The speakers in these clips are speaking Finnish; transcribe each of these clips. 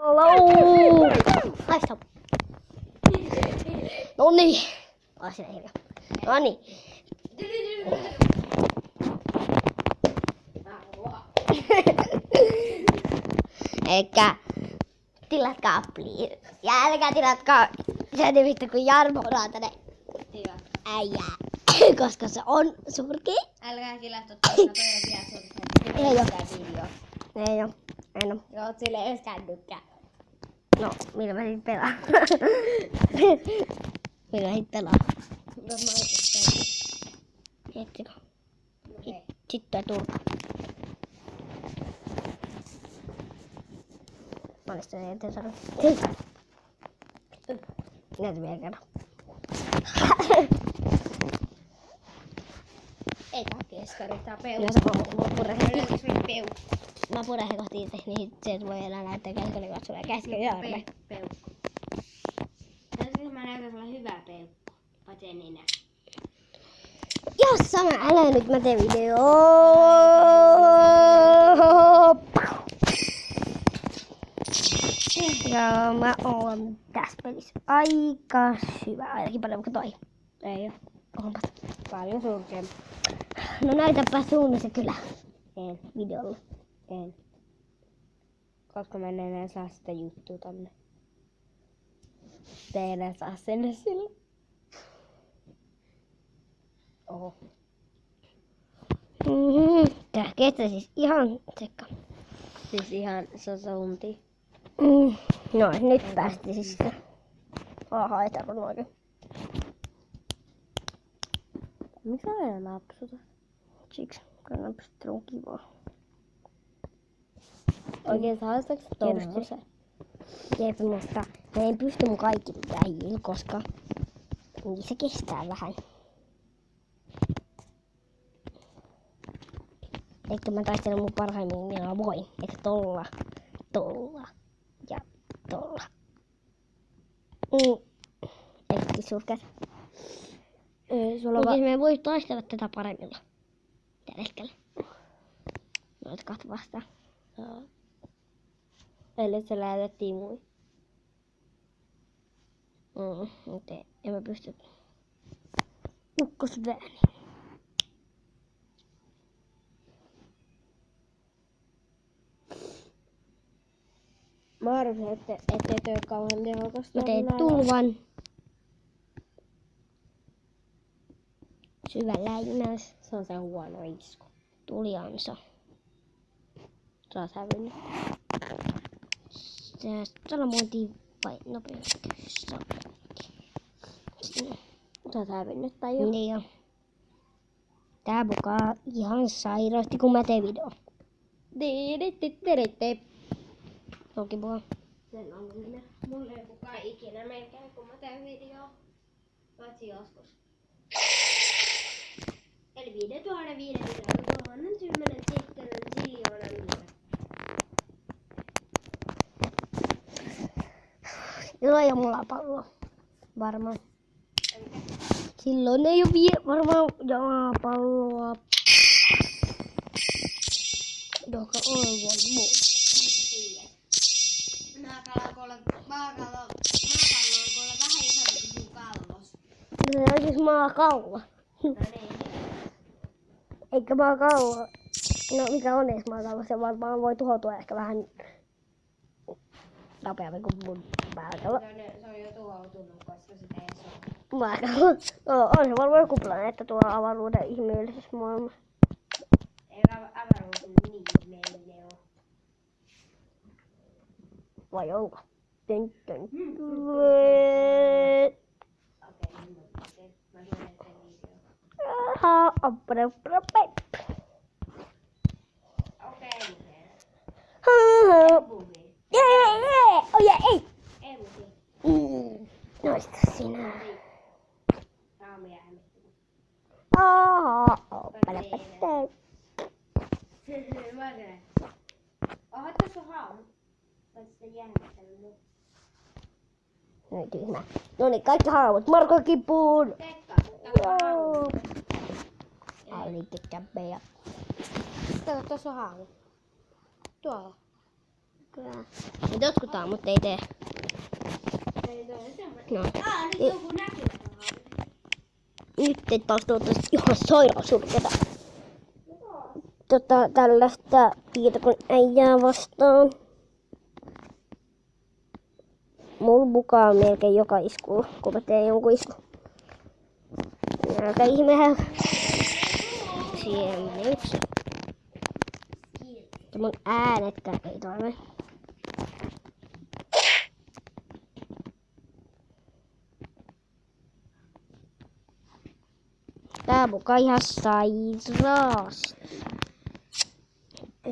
Hello! Haista. Noniin. Asia hiljaa. Noniin. Eikä tilatkaa please. Ja älkää tilatkaa sen nimittäin kun Jarmo Raatanen äijää. Koska se on surkea. Älkää tilatko toi on vielä surkea. Ei oo. Video. Ei oo. En oo. Joo, sille edes kännykkää. No, millä mä sit pelaan? Millä mä sit pelaan? No mä oikeastaan. Etsikö? Okei. Sitten turpa. Mä olin sitä eteen sanonut. Näytä vielä kerran. Ei tää keskari, tää peu. Ja se on purrehe. Peu. Mä purrehe kohti itse, niin se voi enää näyttää keskari katsoa ja keskari Jarme. Peukku. Tässä mä näytän sulle hyvää peukku. Paitsi en enää. Jossa älä nyt mä teen videoa. Ja mä oon tässä pelissä aika hyvä, ainakin paljon kuin toi. Ei oo. Onpas. Paljon surkeampi. No näytäpä sun se kyllä En. videolla. En. Koska mä en enää saa sitä juttua tonne. Te ei enää saa sinne sillä. Oho. Tää kestää siis ihan sekka. Siis ihan sekunti. No nyt päästi siis se. Aha, ei tarvinnut oikein. Miksi sä aina napsuta? Siksi, kun napsutelu on kivaa. Oikein haastaks tommosen? Jep, mutta mä en pysty mun kaikki äijillä, koska niin se kestää vähän. Eikä mä taistelen mun parhaimmin minä voin. Eikä tolla ja tolla. Eikä surkeat. Sulla Mutta me ei voi taistella tätä paremmilla. Tällä hetkellä. Noita kahta vastaan. Joo. Eli sä lähetät Timui. Mutta en mä pysty. Ukkosvääni. Mä arvasin, ettei toi kauhean tehokasta. Mä teen tulvan. Syvä läimäys. Se on se huono isku. Tuliansa. Sä oot hävinnyt. Salamointiin vai nopeasti. Sä oot hävinnyt tai jo. Niin jo. Tää bukaa ihan sairaasti kun mä teen video. Onkin bukaa. Sen on minä. Mulla ei kukaan ikinä melkein kun mä teen videoa. Paitsi joskus. Eli 5500 sitten siljoonan minä. Joo, ei oo mulla palloa. Varmaan. Silloin ei oo varmaan jalapalloa. Joka on voi Maapallo on kuule vähän isompi kuin sun kalvos. Se on siis maakaula. No niin. Eikä maakaula. No mikä on edes maakaula? Se varmaan voi tuhoutua ehkä vähän nopeammin kuin mun maakaula. Se on jo tuhoutunut, koska sitä ei saa. Maakaula. On se varmaan joku planeetta tuolla avaruuden ihmeellisessä maailmassa. Ei avaruus niin ihmeellinen oo. Vai onko? Okei, Mä tulen eteen video. Okei, Bugi. Ei! Ei Bugi. Noista sinä. Raamu jää hämmästymään. Mä sanoin. Oho, tässä on haamu. Tai sitten jäämättänyt mut. No tyhmä. Noniin, kaikki haavut. Marko kipuun! Pekka, tämä on haamu. Alitte käppejä. Kato, tuossa on haamu. Tuolla. Kyllä. Jotkut aamut ei tee. Ei toi on semmoinen. No. Nyt joku näkymä. Nyt taas tuottaisi ihan sairaan surkeata. Tällaista tietokoneäijää vastaan. Mulla bukaa melkein joka isku, kun mä teen jonkun isku. Aika ihmehän. Siellä meni yksi. Ja mun äänetkään ei toimi. Tää bukaa ihan sairaasti.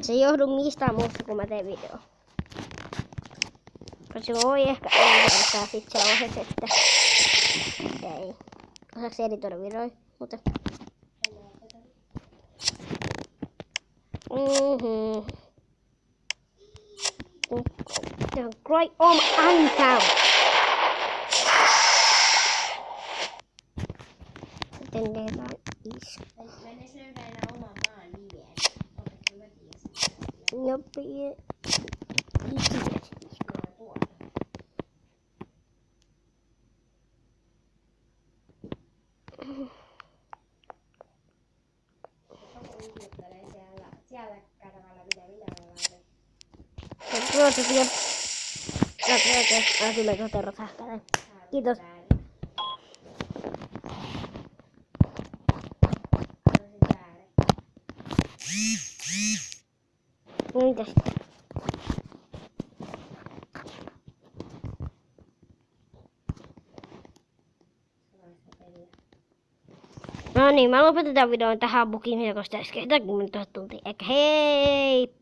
Se ei johdu mistään muusta, kun mä teen video. Koska voi ehkä editoida sit sellaiset, että ei. Osaaks editoida videoja? Mutta Cry on unfound. Sitten tehdään isku. Mä en edes löydä enää oman maan nimeä. Oletko mä tiesin? Ja ikinä. Siellä kanavalla, mitä minä olen laittanut. Kyllä Totero sähkäinen. Kiitos. Mitä sitten? No niin, mä lopetetaan videon tähän bukiin, koska äsken 40 tuntia. Eikä hei!